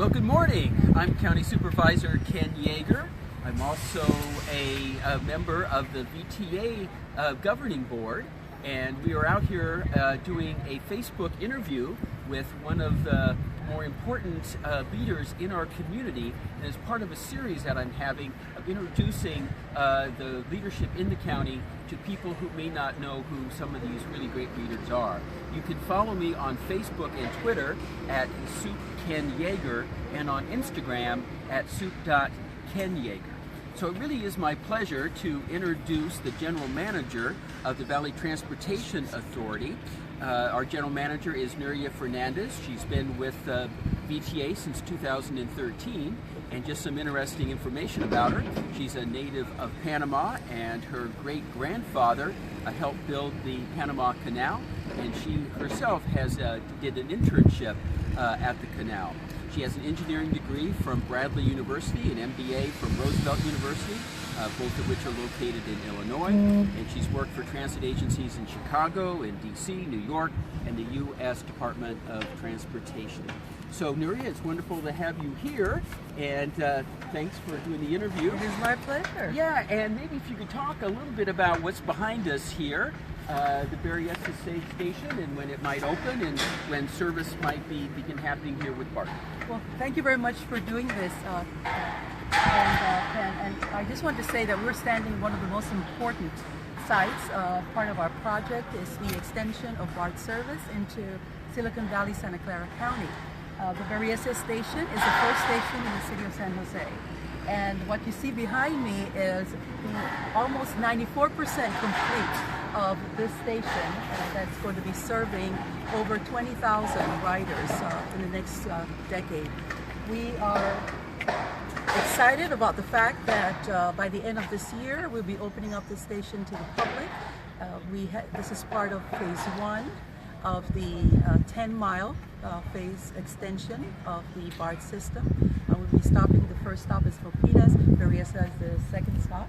Well, good morning. I'm County Supervisor Ken Yeager. I'm also a member of the VTA governing board, and we are out here doing a Facebook interview with one of the more important leaders in our community, and as part of a series that I'm having of introducing the leadership in the county to people who may not know who some of these really great leaders are. You can follow me on Facebook and Twitter at @SoupKenYeager and on Instagram at soup.kenyeager. So it really is my pleasure to introduce the General Manager of the Valley Transportation Authority. Our General Manager is Nuria Fernandez. She's been with VTA since 2013, and just some interesting information about her. She's a native of Panama, and her great-grandfather helped build the Panama Canal, and she herself did an internship at the canal. She has an engineering degree from Bradley University, an MBA from Roosevelt University, both of which are located in Illinois, and she's worked for transit agencies in Chicago, in DC, New York, and the U.S. Department of Transportation. So Nuria, it's wonderful to have you here, and thanks for doing the interview. It is my pleasure. Yeah, and maybe if you could talk a little bit about what's behind us here, the Berryessa Station, and when it might open, and when service might begin happening here with BART. Well, thank you very much for doing this. And I just want to say that we're standing in one of the most important sites. Part of our project is the extension of BART service into Silicon Valley, Santa Clara County. The Berryessa Station is the first station in the city of San Jose. And what you see behind me is almost 94% complete of this station that's going to be serving over 20,000 riders in the next decade. We are excited about the fact that by the end of this year we'll be opening up the station to the public. This is part of phase 1 of the 10-mile phase extension of the BART system. We'll be stopping. The first stop is Milpitas. Berryessa is the second stop.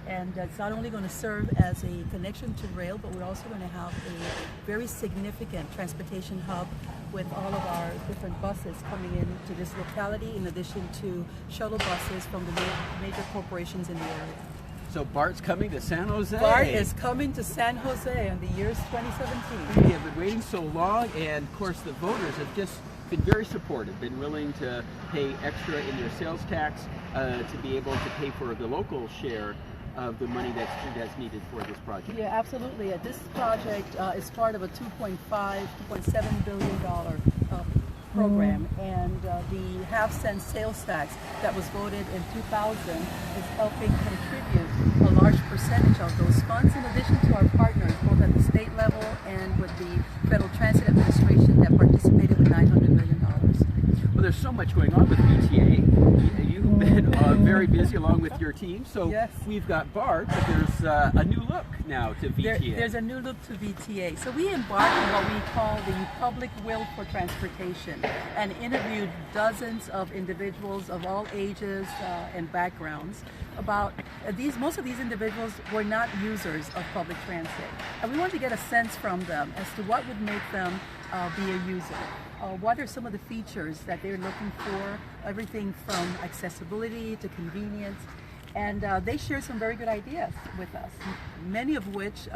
And it's not only going to serve as a connection to rail, but we're also going to have a very significant transportation hub with all of our different buses coming into this locality, in addition to shuttle buses from the major corporations in the area. So BART's coming to San Jose. BART is coming to San Jose in the year's 2017. We have been waiting so long, and of course the voters have just been very supportive, been willing to pay extra in their sales tax to be able to pay for the local share of the money that's needed for this project. Yeah, absolutely. This project is part of a $2.7 billion program, and the half-cent sales tax that was voted in 2000 is helping contribute a large percentage of those funds, in addition to our partners both at the state level and with the Federal Transit Administration that participated with $900 million. Well, there's so much going on with VTA. You've been very busy along with your team, so yes. We've got BART, but there's a new look now to VTA. There's a new look to VTA. So we embarked on what we call the public will for transportation, and interviewed dozens of individuals of all ages and backgrounds about most of these individuals were not users of public transit, and we wanted to get a sense from them as to what would make them be a user. What are some of the features that they're looking for, everything from accessibility to convenience, and they shared some very good ideas with us, many of which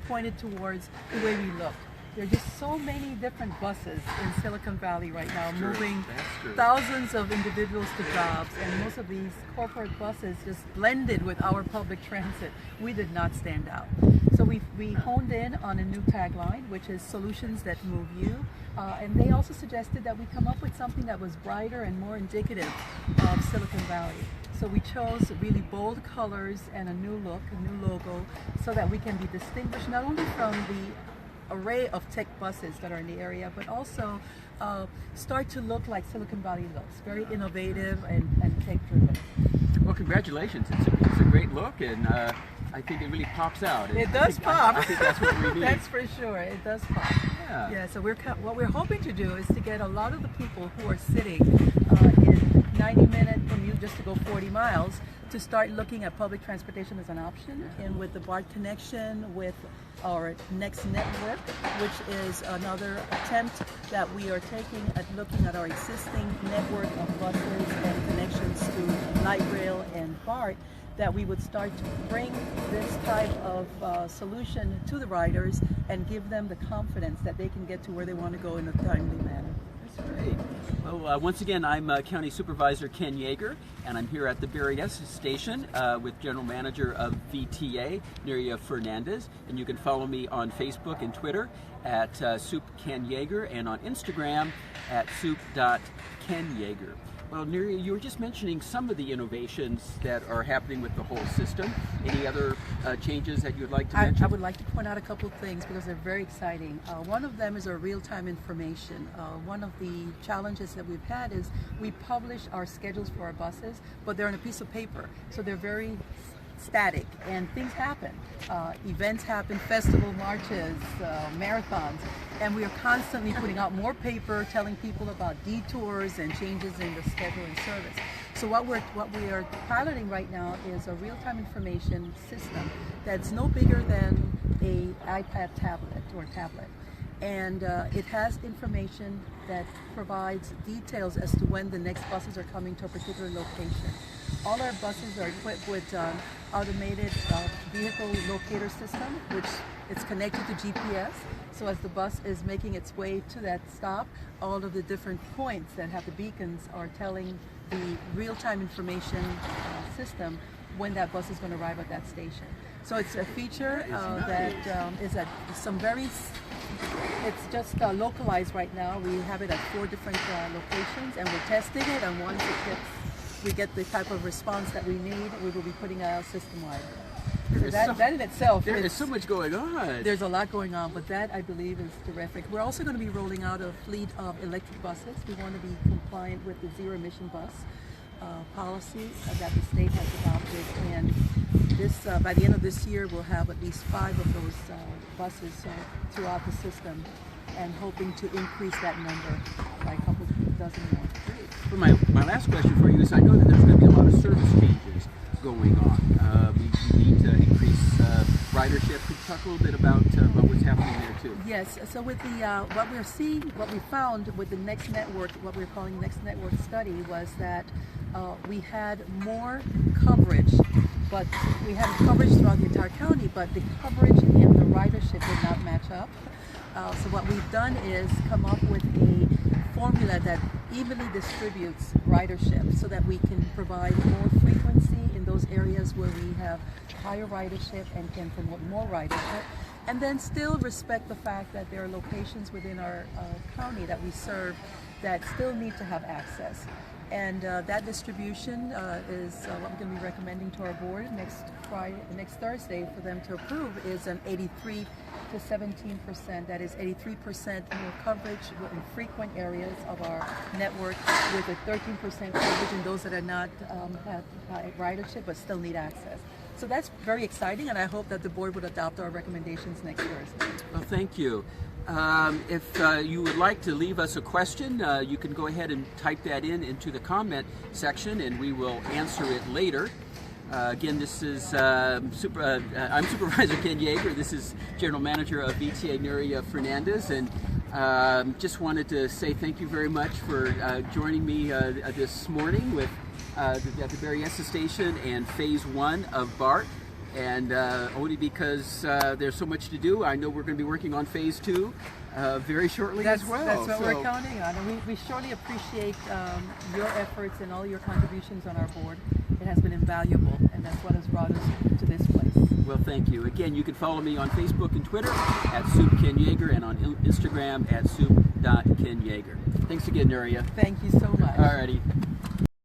pointed towards the way we look. There are just so many different buses in Silicon Valley right now, moving thousands of individuals to jobs, and most of these corporate buses just blended with our public transit. We did not stand out. So we honed in on a new tagline, which is solutions that move you, and they also suggested that we come up with something that was brighter and more indicative of Silicon Valley. So we chose really bold colors and a new look, a new logo, so that we can be distinguished not only from the array of tech buses that are in the area, but also start to look like Silicon Valley looks, very innovative and tech-driven. Well, congratulations. It's a great look, and I think it really pops out. It does pop. I think that's what we need. That's for sure. It does pop. Yeah. So what we're hoping to do is to get a lot of the people who are sitting in 90-minute commute just to go 40 miles to start looking at public transportation as an option, and with the BART connection with our Next Network, which is another attempt that we are taking at looking at our existing network of buses and connections to light rail and BART, that we would start to bring this type of solution to the riders and give them the confidence that they can get to where they want to go in a timely manner. That's great. Well, once again, I'm County Supervisor Ken Yeager, and I'm here at the Berryessa Station with General Manager of VTA, Nuria Fernandez, and you can follow me on Facebook and Twitter at SoupKenYeager and on Instagram at soup.kenyeager. Well, Nuria, you were just mentioning some of the innovations that are happening with the whole system. Any other changes that you would like to mention? I would like to point out a couple of things because they're very exciting. One of them is our real-time information. One of the challenges that we've had is we publish our schedules for our buses, but they're on a piece of paper, so they're very static, and things happen. Events happen, festival marches, marathons, and we are constantly putting out more paper telling people about detours and changes in the schedule and service. So what we are piloting right now is a real-time information system that's no bigger than an iPad tablet or tablet. And it has information that provides details as to when the next buses are coming to a particular location. All our buses are equipped with automated vehicle locator system, which is connected to GPS. So as the bus is making its way to that stop, all of the different points that have the beacons are telling the real-time information system when that bus is going to arrive at that station. So it's a feature that is at some very, it's just localized right now. We have it at 4 different locations, and we're testing it, and once we get the type of response that we need, we will be putting it out system-wide. So that in itself, there is so much going on. There's a lot going on, but that I believe is terrific. We're also going to be rolling out a fleet of electric buses. We want to be compliant with the zero-emission bus policy that the state has adopted, and this by the end of this year, we'll have at least 5 of those buses throughout the system, and hoping to increase that number by a couple dozen more. Well, my last question for you is, I know that there's going to be a lot of service changes going on. We need to increase ridership. Could you talk a little bit about what's happening there too? Yes. So with the what we're seeing, what we found with the Next Network, what we're calling Next Network study, was that we had more coverage, but we had coverage throughout the entire county, but the coverage and the ridership did not match up. So what we've done is come up with a formula that evenly distributes ridership so that we can provide more frequency in those areas where we have higher ridership and can promote more ridership, and then still respect the fact that there are locations within our county that we serve that still need to have access. And that distribution is what I'm going to be recommending to our board next Thursday for them to approve, is an 83 to 17%. That is 83% more coverage in frequent areas of our network, with a 13% coverage in those that are not have high ridership but still need access. So that's very exciting, and I hope that the board would adopt our recommendations next Thursday. Well, thank you. If you would like to leave us a question, you can go ahead and type that into the comment section, and we will answer it later. Again, this is I'm Supervisor Ken Yeager. This is General Manager of VTA, Nuria Fernandez, and just wanted to say thank you very much for joining me this morning with at the Berryessa Station and Phase 1 of BART. And only because there's so much to do. I know we're going to be working on Phase 2 very shortly as well. That's what we're counting on, and we surely appreciate your efforts and all your contributions on our board. It has been invaluable, and that's what has brought us to this place. Well, thank you. Again, you can follow me on Facebook and Twitter at SoupKenYeager, and on Instagram at soup.kenyeager. Thanks again, Nuria. Thank you so much. Alrighty.